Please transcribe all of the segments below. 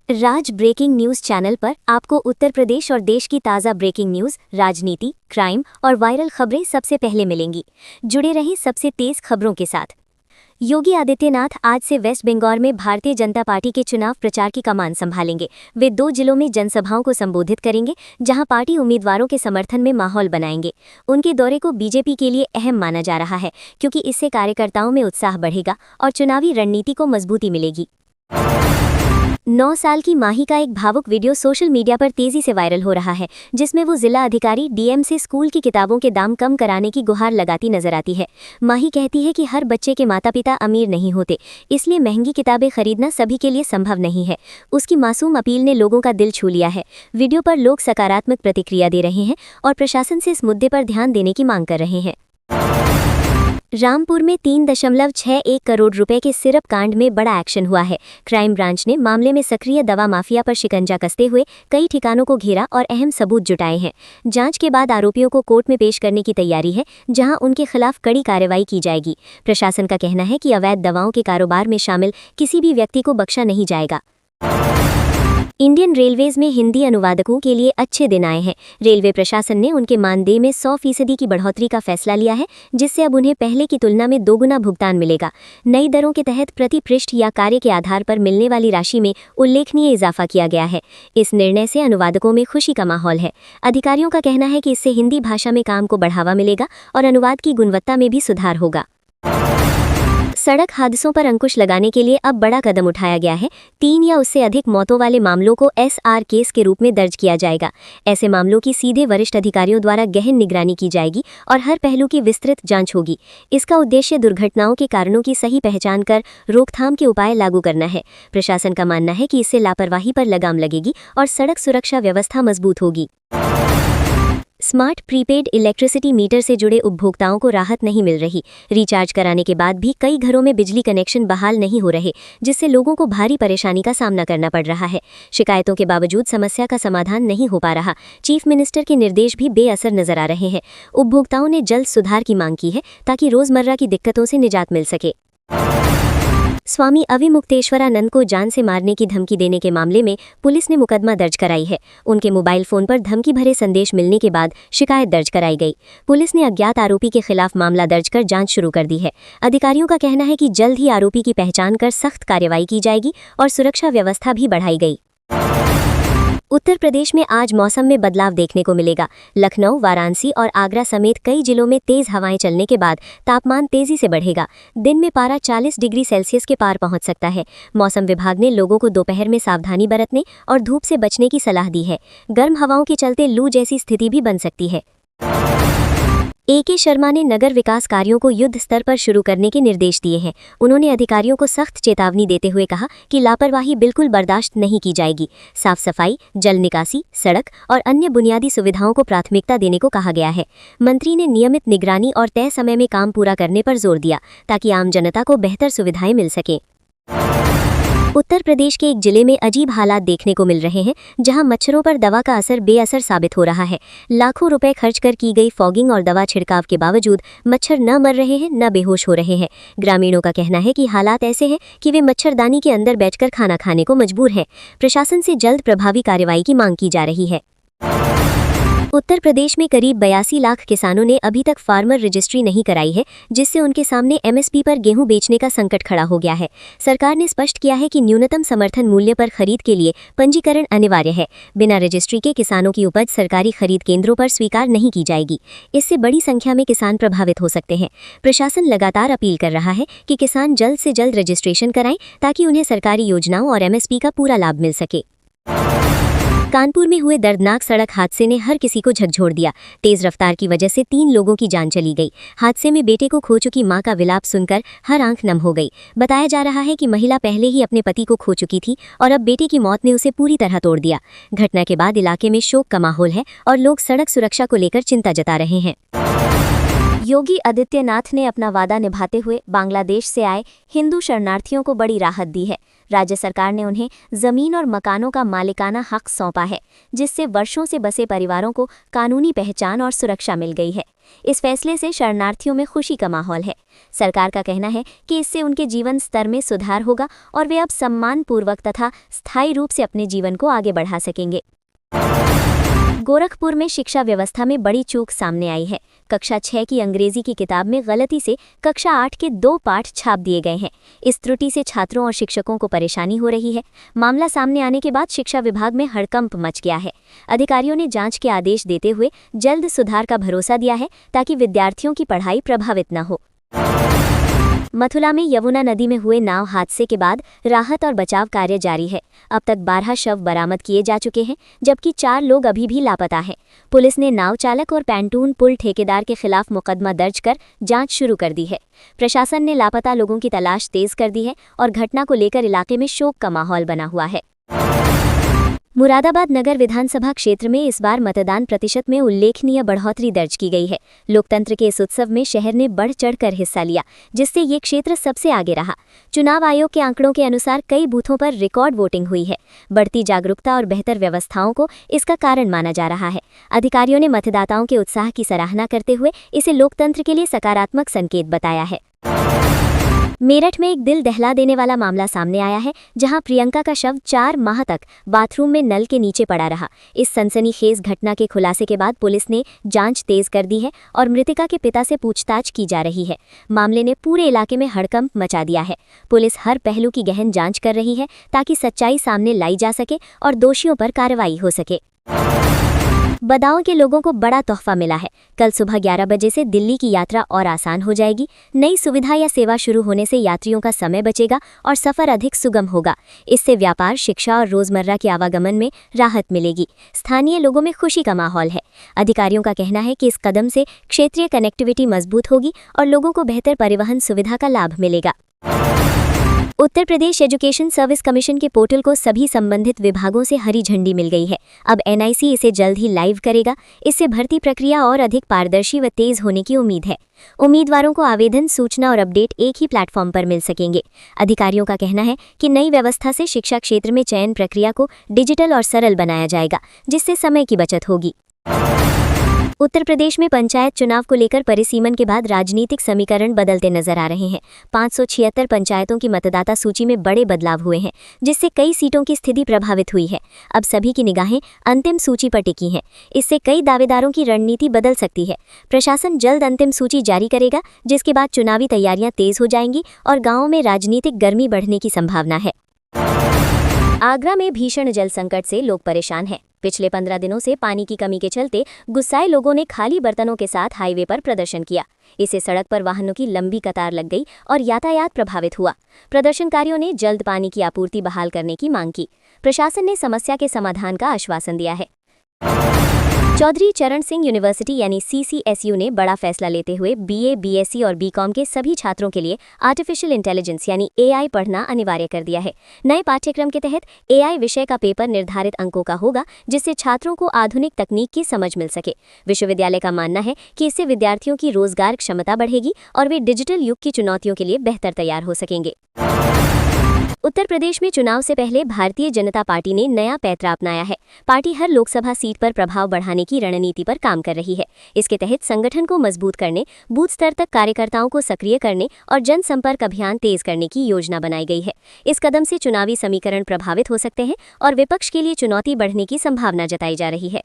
राज breaking news channel पर आपको उत्तर प्रदेश और देश की ताज़ा ब्रेकिंग न्यूज, राजनीति, क्राइम और वायरल खबरें सबसे पहले मिलेंगी। जुड़े रहें सबसे तेज खबरों के साथ। योगी आदित्यनाथ आज से वेस्ट बंगाल में भारतीय जनता पार्टी के चुनाव प्रचार की कमान संभालेंगे। वे 2 जिलों में जनसभाओं को संबोधित करेंगे, जहां पार्टी उम्मीदवारों के समर्थन में माहौल बनाएंगे। उनके दौरे को बीजेपी के लिए अहम माना जा रहा है, क्योंकि इससे कार्यकर्ताओं में उत्साह बढ़ेगा और चुनावी रणनीति को मजबूती मिलेगी। 9 साल की माही का एक भावुक वीडियो सोशल मीडिया पर तेजी से वायरल हो रहा है, जिसमें वो जिला अधिकारी डीएम से स्कूल की किताबों के दाम कम कराने की गुहार लगाती नजर आती है। माही कहती है कि हर बच्चे के माता पिता अमीर नहीं होते, इसलिए महंगी किताबें खरीदना सभी के लिए संभव नहीं है। उसकी मासूम अपील ने लोगों का दिल छू लिया है। वीडियो पर लोग सकारात्मक प्रतिक्रिया दे रहे हैं और प्रशासन से इस मुद्दे पर ध्यान देने की मांग कर रहे हैं। रामपुर में 3.61 करोड़ रुपए के सिरप कांड में बड़ा एक्शन हुआ है। क्राइम ब्रांच ने मामले में सक्रिय दवा माफिया पर शिकंजा कसते हुए कई ठिकानों को घेरा और अहम सबूत जुटाए हैं। जांच के बाद आरोपियों को कोर्ट में पेश करने की तैयारी है, जहां उनके खिलाफ कड़ी कार्रवाई की जाएगी। प्रशासन का कहना है कि अवैध दवाओं के कारोबार में शामिल किसी भी व्यक्ति को बख्शा नहीं जाएगा। इंडियन रेलवेज में हिंदी अनुवादकों के लिए अच्छे दिन आए हैं। रेलवे प्रशासन ने उनके मानदेय में 100% की बढ़ोतरी का फैसला लिया है, जिससे अब उन्हें पहले की तुलना में 2 गुना भुगतान मिलेगा। नई दरों के तहत प्रति पृष्ठ या कार्य के आधार पर मिलने वाली राशि में उल्लेखनीय इजाफा किया गया है। इस निर्णय से अनुवादकों में खुशी का माहौल है। अधिकारियों का कहना है कि इससे हिंदी भाषा में काम को बढ़ावा मिलेगा और अनुवाद की गुणवत्ता में भी सुधार होगा। सड़क हादसों पर अंकुश लगाने के लिए अब बड़ा कदम उठाया गया है। 3 या उससे अधिक मौतों वाले मामलों को SR केस के रूप में दर्ज किया जाएगा। ऐसे मामलों की सीधे वरिष्ठ अधिकारियों द्वारा गहन निगरानी की जाएगी और हर पहलू की विस्तृत जांच होगी। इसका उद्देश्य दुर्घटनाओं के कारणों की सही पहचान कर रोकथाम के उपाय लागू करना है। प्रशासन का मानना है कि इससे लापरवाही पर लगाम लगेगी और सड़क सुरक्षा व्यवस्था मजबूत होगी। स्मार्ट प्रीपेड इलेक्ट्रिसिटी मीटर से जुड़े उपभोक्ताओं को राहत नहीं मिल रही। रिचार्ज कराने के बाद भी कई घरों में बिजली कनेक्शन बहाल नहीं हो रहे, जिससे लोगों को भारी परेशानी का सामना करना पड़ रहा है। शिकायतों के बावजूद समस्या का समाधान नहीं हो पा रहा। चीफ मिनिस्टर के निर्देश भी बेअसर नजर आ रहे हैं। उपभोक्ताओं ने जल्द सुधार की मांग की है, ताकि रोजमर्रा की दिक्कतों से निजात मिल सके। स्वामी अविमुक्तेश्वरानंद को जान से मारने की धमकी देने के मामले में पुलिस ने मुकदमा दर्ज कराई है। उनके मोबाइल फोन पर धमकी भरे संदेश मिलने के बाद शिकायत दर्ज कराई गई। पुलिस ने अज्ञात आरोपी के खिलाफ मामला दर्ज कर जांच शुरू कर दी है। अधिकारियों का कहना है कि जल्द ही आरोपी की पहचान कर सख्त कार्रवाई की जाएगी और सुरक्षा व्यवस्था भी बढ़ाई गई। उत्तर प्रदेश में आज मौसम में बदलाव देखने को मिलेगा। लखनऊ, वाराणसी और आगरा समेत कई जिलों में तेज हवाएं चलने के बाद तापमान तेजी से बढ़ेगा। दिन में पारा 40 डिग्री सेल्सियस के पार पहुंच सकता है। मौसम विभाग ने लोगों को दोपहर में सावधानी बरतने और धूप से बचने की सलाह दी है। गर्म हवाओं के चलते लू जैसी स्थिति भी बन सकती है। AK शर्मा ने नगर विकास कार्यों को युद्ध स्तर पर शुरू करने के निर्देश दिए हैं। उन्होंने अधिकारियों को सख्त चेतावनी देते हुए कहा कि लापरवाही बिल्कुल बर्दाश्त नहीं की जाएगी। साफ सफाई, जल निकासी, सड़क और अन्य बुनियादी सुविधाओं को प्राथमिकता देने को कहा गया है। मंत्री ने नियमित निगरानी और तय समय में काम पूरा करने पर जोर दिया, ताकि आम जनता को बेहतर सुविधाएं मिल सकें। उत्तर प्रदेश के एक जिले में अजीब हालात देखने को मिल रहे हैं, जहां मच्छरों पर दवा का असर बेअसर साबित हो रहा है। लाखों रुपए खर्च कर की गई फॉगिंग और दवा छिड़काव के बावजूद मच्छर न मर रहे हैं, न बेहोश हो रहे हैं। ग्रामीणों का कहना है कि हालात ऐसे हैं कि वे मच्छरदानी के अंदर बैठकर खाना खाने को मजबूर हैं। प्रशासन से जल्द प्रभावी कार्रवाई की मांग की जा रही है। उत्तर प्रदेश में करीब 82 लाख किसानों ने अभी तक फार्मर रजिस्ट्री नहीं कराई है, जिससे उनके सामने MSP पर गेहूं बेचने का संकट खड़ा हो गया है। सरकार ने स्पष्ट किया है कि न्यूनतम समर्थन मूल्य पर खरीद के लिए पंजीकरण अनिवार्य है। बिना रजिस्ट्री के किसानों की उपज सरकारी खरीद केंद्रों पर स्वीकार नहीं की जाएगी। इससे बड़ी संख्या में किसान प्रभावित हो सकते हैं। प्रशासन लगातार अपील कर रहा है कि किसान जल्द से जल्द रजिस्ट्रेशन कराएं, ताकि उन्हें सरकारी योजनाओं और MSP का पूरा लाभ मिल सके। कानपुर में हुए दर्दनाक सड़क हादसे ने हर किसी को झकझोर दिया। तेज रफ्तार की वजह से 3 लोगों की जान चली गई। हादसे में बेटे को खो चुकी मां का विलाप सुनकर हर आंख नम हो गई। बताया जा रहा है कि महिला पहले ही अपने पति को खो चुकी थी और अब बेटे की मौत ने उसे पूरी तरह तोड़ दिया। घटना के बाद इलाके में शोक का माहौल है और लोग सड़क सुरक्षा को लेकर चिंता जता रहे हैं। योगी आदित्यनाथ ने अपना वादा निभाते हुए बांग्लादेश से आए हिंदू शरणार्थियों को बड़ी राहत दी है। राज्य सरकार ने उन्हें जमीन और मकानों का मालिकाना हक सौंपा है, जिससे वर्षों से बसे परिवारों को कानूनी पहचान और सुरक्षा मिल गई है। इस फैसले से शरणार्थियों में खुशी का माहौल है। सरकार का कहना है कि इससे उनके जीवन स्तर में सुधार होगा और वे अब सम्मानपूर्वक तथा स्थायी रूप से अपने जीवन को आगे बढ़ा सकेंगे। गोरखपुर में शिक्षा व्यवस्था में बड़ी चूक सामने आई है। कक्षा 6 की अंग्रेजी की किताब में गलती से कक्षा 8 के 2 पाठ छाप दिए गए हैं। इस त्रुटि से छात्रों और शिक्षकों को परेशानी हो रही है। मामला सामने आने के बाद शिक्षा विभाग में हड़कंप मच गया है। अधिकारियों ने जांच के आदेश देते हुए जल्द सुधार का भरोसा दिया है ताकि विद्यार्थियों की पढ़ाई प्रभावित न हो। मथुरा में यमुना नदी में हुए नाव हादसे के बाद राहत और बचाव कार्य जारी है। अब तक 12 शव बरामद किए जा चुके हैं, जबकि 4 लोग अभी भी लापता हैं। पुलिस ने नाव चालक और पैंटून पुल ठेकेदार के खिलाफ मुकदमा दर्ज कर जांच शुरू कर दी है। प्रशासन ने लापता लोगों की तलाश तेज कर दी है और घटना को लेकर इलाके में शोक का माहौल बना हुआ है। मुरादाबाद नगर विधानसभा क्षेत्र में इस बार मतदान प्रतिशत में उल्लेखनीय बढ़ोतरी दर्ज की गई है। लोकतंत्र के इस उत्सव में शहर ने बढ़ चढ़कर हिस्सा लिया, जिससे ये क्षेत्र सबसे आगे रहा। चुनाव आयोग के आंकड़ों के अनुसार कई बूथों पर रिकॉर्ड वोटिंग हुई है। बढ़ती जागरूकता और बेहतर व्यवस्थाओं को इसका कारण माना जा रहा है। अधिकारियों ने मतदाताओं के उत्साह की सराहना करते हुए इसे लोकतंत्र के लिए सकारात्मक संकेत बताया है। मेरठ में एक दिल दहला देने वाला मामला सामने आया है, जहां प्रियंका का शव 4 माह तक बाथरूम में नल के नीचे पड़ा रहा। इस सनसनीखेज घटना के खुलासे के बाद पुलिस ने जांच तेज कर दी है और मृतका के पिता से पूछताछ की जा रही है। मामले ने पूरे इलाके में हड़कंप मचा दिया है। पुलिस हर पहलू की गहन जांच कर रही है ताकि सच्चाई सामने लाई जा सके और दोषियों पर कार्रवाई हो सके। बदाऊं के लोगों को बड़ा तोहफा मिला है। कल सुबह 11 बजे से दिल्ली की यात्रा और आसान हो जाएगी। नई सुविधा या सेवा शुरू होने से यात्रियों का समय बचेगा और सफर अधिक सुगम होगा। इससे व्यापार, शिक्षा और रोजमर्रा के आवागमन में राहत मिलेगी। स्थानीय लोगों में खुशी का माहौल है। अधिकारियों का कहना है कि इस कदम से क्षेत्रीय कनेक्टिविटी मजबूत होगी और लोगों को बेहतर परिवहन सुविधा का लाभ मिलेगा। Uttar Pradesh education service commission के पोर्टल को सभी संबंधित विभागों से हरी झंडी मिल गई है। अब एनआईसी इसे जल्द ही लाइव करेगा। इससे भर्ती प्रक्रिया और अधिक पारदर्शी व तेज होने की उम्मीद है। उम्मीदवारों को आवेदन, सूचना और अपडेट एक ही प्लेटफॉर्म पर मिल सकेंगे। अधिकारियों का कहना है कि नई व्यवस्था से शिक्षा क्षेत्र में चयन प्रक्रिया को डिजिटल और सरल बनाया जाएगा, जिससे समय की बचत होगी। उत्तर प्रदेश में पंचायत चुनाव को लेकर परिसीमन के बाद राजनीतिक समीकरण बदलते नजर आ रहे हैं। 576 पंचायतों की मतदाता सूची में बड़े बदलाव हुए हैं, जिससे कई सीटों की स्थिति प्रभावित हुई है। अब सभी की निगाहें अंतिम सूची पर टिकी हैं। इससे कई दावेदारों की रणनीति बदल सकती है। प्रशासन जल्द अंतिम सूची जारी करेगा, जिसके बाद चुनावी तैयारियां तेज हो जाएंगी और गांवों में राजनीतिक गर्मी बढ़ने की संभावना है। आगरा में भीषण जल संकट से लोग परेशान हैं। पिछले 15 दिनों से पानी की कमी के चलते गुस्साए लोगों ने खाली बर्तनों के साथ हाईवे पर प्रदर्शन किया। इससे सड़क पर वाहनों की लंबी कतार लग गई और यातायात प्रभावित हुआ। प्रदर्शनकारियों ने जल्द पानी की आपूर्ति बहाल करने की मांग की। प्रशासन ने समस्या के समाधान का आश्वासन दिया है। चौधरी चरण सिंह यूनिवर्सिटी यानी CCSU ने बड़ा फैसला लेते हुए BA, BSc और BCom के सभी छात्रों के लिए आर्टिफिशियल इंटेलिजेंस यानी AI पढ़ना अनिवार्य कर दिया है। नए पाठ्यक्रम के तहत AI विषय का पेपर निर्धारित अंकों का होगा, जिससे छात्रों को आधुनिक तकनीक की समझ मिल सके। विश्वविद्यालय का मानना है कि इससे विद्यार्थियों की रोजगार क्षमता बढ़ेगी और वे डिजिटल युग की चुनौतियों के लिए बेहतर तैयार हो सकेंगे। उत्तर प्रदेश में चुनाव से पहले भारतीय जनता पार्टी ने नया पैंतरा अपनाया है। पार्टी हर लोकसभा सीट पर प्रभाव बढ़ाने की रणनीति पर काम कर रही है। इसके तहत संगठन को मजबूत करने, बूथ स्तर तक कार्यकर्ताओं को सक्रिय करने और जनसंपर्क अभियान तेज करने की योजना बनाई गई है। इस कदम से चुनावी समीकरण प्रभावित हो सकते हैं और विपक्ष के लिए चुनौती बढ़ने की संभावना जताई जा रही है।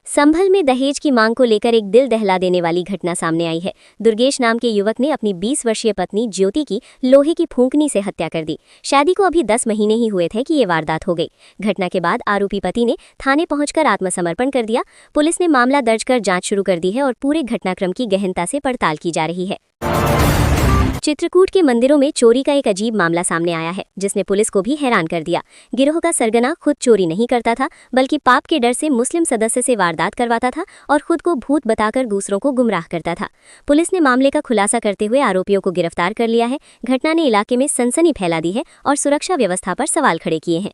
संभल में दहेज की मांग को लेकर एक दिल दहला देने वाली घटना सामने आई है। दुर्गेश नाम के युवक ने अपनी 20 वर्षीय पत्नी ज्योति की लोहे की फूंकनी से हत्या कर दी। शादी को अभी 10 महीने ही हुए थे कि ये वारदात हो गई। घटना के बाद आरोपी पति ने थाने पहुंचकर आत्मसमर्पण कर दिया। पुलिस ने मामला दर्ज कर जांच शुरू कर दी है और पूरे घटनाक्रम की गहनता से पड़ताल की जा रही है। चित्रकूट के मंदिरों में चोरी का एक अजीब मामला सामने आया है, जिसने पुलिस को भी हैरान कर दिया। गिरोह का सरगना खुद चोरी नहीं करता था, बल्कि पाप के डर से मुस्लिम सदस्य से वारदात करवाता था और खुद को भूत बताकर दूसरों को गुमराह करता था। पुलिस ने मामले का खुलासा करते हुए आरोपियों को गिरफ्तार कर लिया है। घटना ने इलाके में सनसनी फैला दी है और सुरक्षा व्यवस्था पर सवाल खड़े किए हैं।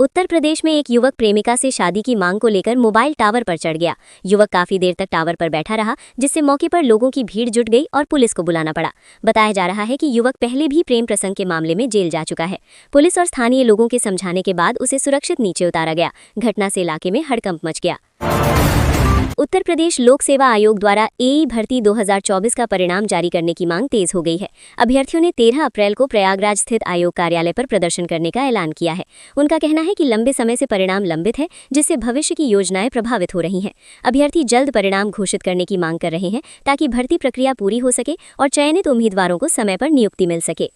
उत्तर प्रदेश में एक युवक प्रेमिका से शादी की मांग को लेकर मोबाइल टावर पर चढ़ गया। युवक काफी देर तक टावर पर बैठा रहा, जिससे मौके पर लोगों की भीड़ जुट गई और पुलिस को बुलाना पड़ा। बताया जा रहा है कि युवक पहले भी प्रेम प्रसंग के मामले में जेल जा चुका है। पुलिस और स्थानीय लोगों के समझाने के बाद उसे सुरक्षित नीचे उतारा गया। घटना से इलाके में हड़कंप मच गया। उत्तर प्रदेश लोक सेवा आयोग द्वारा एई भर्ती 2024 का परिणाम जारी करने की मांग तेज हो गई है। अभ्यर्थियों ने 13 अप्रैल को प्रयागराज स्थित आयोग कार्यालय पर प्रदर्शन करने का ऐलान किया है। उनका कहना है कि लंबे समय से परिणाम लंबित है, जिससे भविष्य की योजनाएं प्रभावित हो रही हैं। अभ्यर्थी जल्द परिणाम घोषित करने की मांग कर रहे हैं ताकि भर्ती प्रक्रिया पूरी हो सके और चयनित उम्मीदवारों को समय पर नियुक्ति मिल सके।